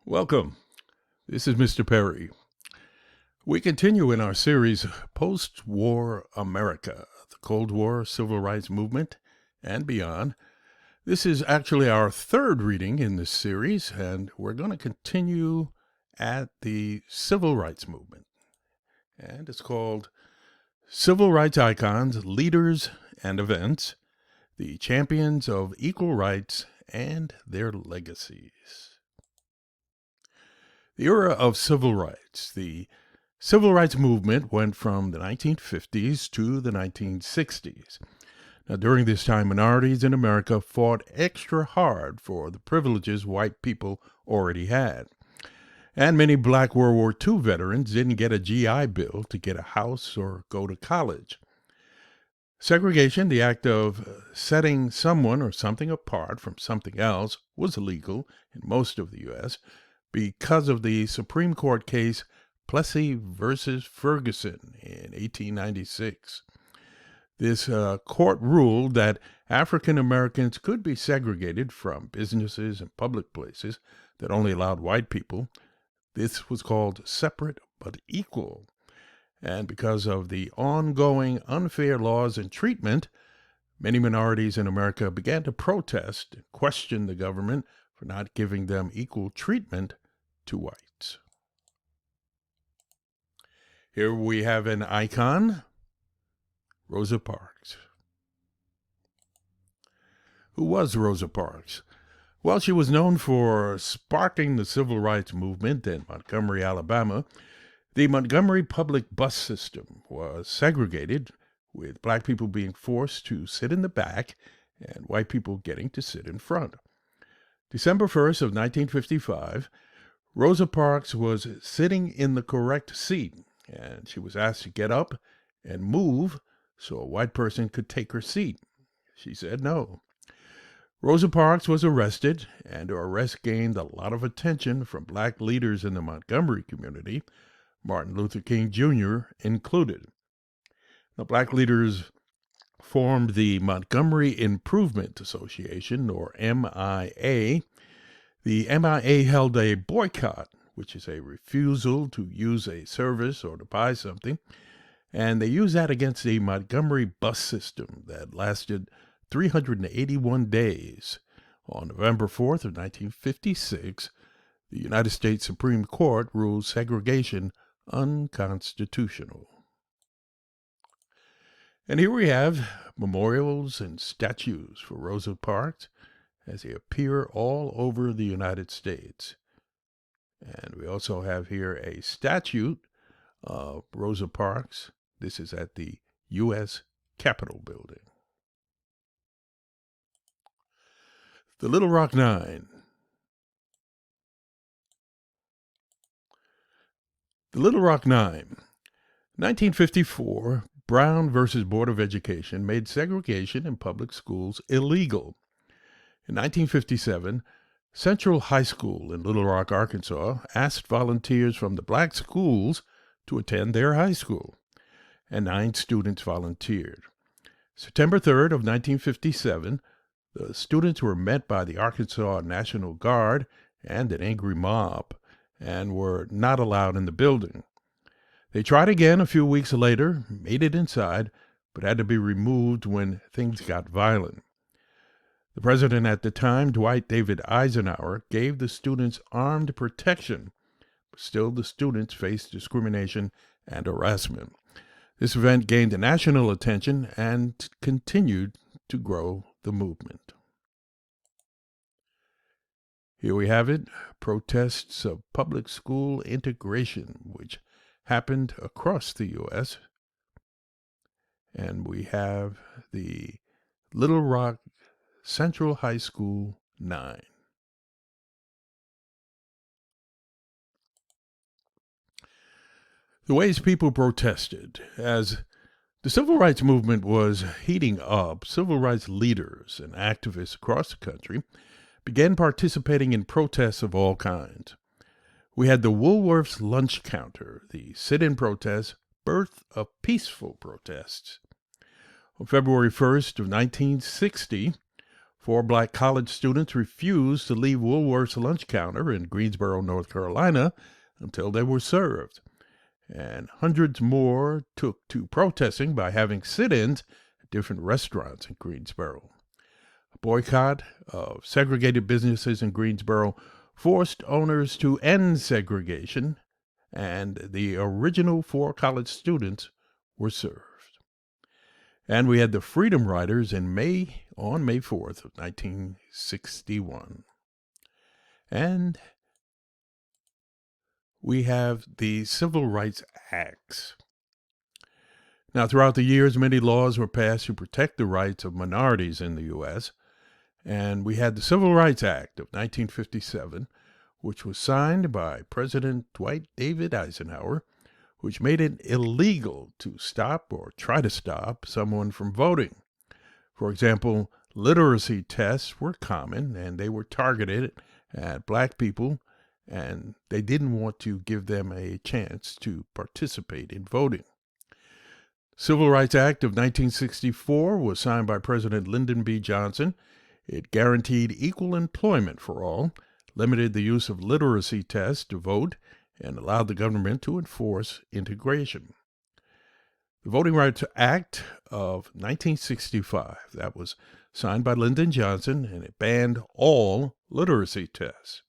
Welcome. This is Mr. Perry. We continue in our series Post-War America, the Cold War, Civil Rights Movement, and beyond. This is actually our third reading in this series, and we're going to continue at the Civil Rights Movement. And it's called Civil Rights Icons, Leaders, and Events, the Champions of Equal Rights and Their Legacies. The era of civil rights. The civil rights movement went from the 1950s to the 1960s. Now, during this time, minorities in America fought extra hard for the privileges white people already had. And many Black World War II veterans didn't get a GI Bill to get a house or go to college. Segregation, the act of setting someone or something apart from something else, was illegal in most of the U.S., because of the Supreme Court case Plessy versus Ferguson in 1896. This court ruled that African Americans could be segregated from businesses and public places that only allowed white people. This was called separate but equal. And because of the ongoing unfair laws and treatment, many minorities in America began to protest and question the government for not giving them equal treatment to whites. Here we have an icon, Rosa Parks. Who was Rosa Parks? Well, she was known for sparking the civil rights movement in Montgomery, Alabama. The Montgomery public bus system was segregated, with black people being forced to sit in the back and white people getting to sit in front. December 1st of 1955, Rosa Parks was sitting in the correct seat, and she was asked to get up and move so a white person could take her seat. She said no. Rosa Parks was arrested, and her arrest gained a lot of attention from black leaders in the Montgomery community, Martin Luther King Jr. included. The black leaders formed the Montgomery Improvement Association, or MIA. The MIA held a boycott, which is a refusal to use a service or to buy something, and they used that against the Montgomery bus system that lasted 381 days. On November 4th of 1956, the United States Supreme Court ruled segregation unconstitutional. And here we have memorials and statues for Rosa Parks as they appear all over the United States. And we also have here a statue of Rosa Parks. This is at the U.S. Capitol building. The Little Rock Nine. The Little Rock Nine. 1954, Brown versus Board of Education made segregation in public schools illegal. In 1957, Central High School in Little Rock, Arkansas, asked volunteers from the black schools to attend their high school, and 9 students volunteered. September 3rd of 1957, the students were met by the Arkansas National Guard and an angry mob, and were not allowed in the building. They tried again a few weeks later, made it inside, but had to be removed when things got violent. The president at the time, Dwight David Eisenhower, gave the students armed protection, but still the students faced discrimination and harassment. This event gained national attention and continued to grow the movement. Here we have it, protests of public school integration, which happened across the U.S. And we have the Little Rock Central High School 9. The ways people protested. As the civil rights movement was heating up, civil rights leaders and activists across the country began participating in protests of all kinds. We had the Woolworth's lunch counter, the sit-in protest, birth of peaceful protests. On February 1st of 1960, 4 black college students refused to leave Woolworth's lunch counter in Greensboro, North Carolina, until they were served. And hundreds more took to protesting by having sit-ins at different restaurants in Greensboro. A boycott of segregated businesses in Greensboro forced owners to end segregation, and the original 4 college students were served. And we had the Freedom Riders on May 4th of 1961. And we have the Civil Rights Acts. Now, throughout the years, many laws were passed to protect the rights of minorities in the U.S., and we had the Civil Rights Act of 1957, which was signed by President Dwight David Eisenhower, which made it illegal to stop or try to stop someone from voting. For example, literacy tests were common, and they were targeted at black people, and they didn't want to give them a chance to participate in voting. Civil Rights Act of 1964 was signed by President Lyndon B. Johnson. It guaranteed equal employment for all, limited the use of literacy tests to vote, and allowed the government to enforce integration. The Voting Rights Act of 1965, that was signed by Lyndon Johnson, and it banned all literacy tests.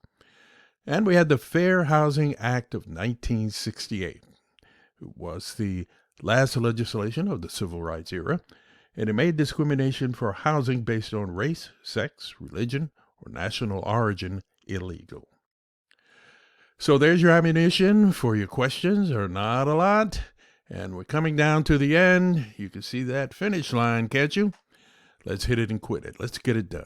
And we had the Fair Housing Act of 1968. It was the last legislation of the civil rights era, and it made discrimination for housing based on race, sex, religion, or national origin illegal. So there's your ammunition for your questions. There are not a lot, and we're coming down to the end. You can see that finish line, can't you? Let's hit it and quit it. Let's get it done.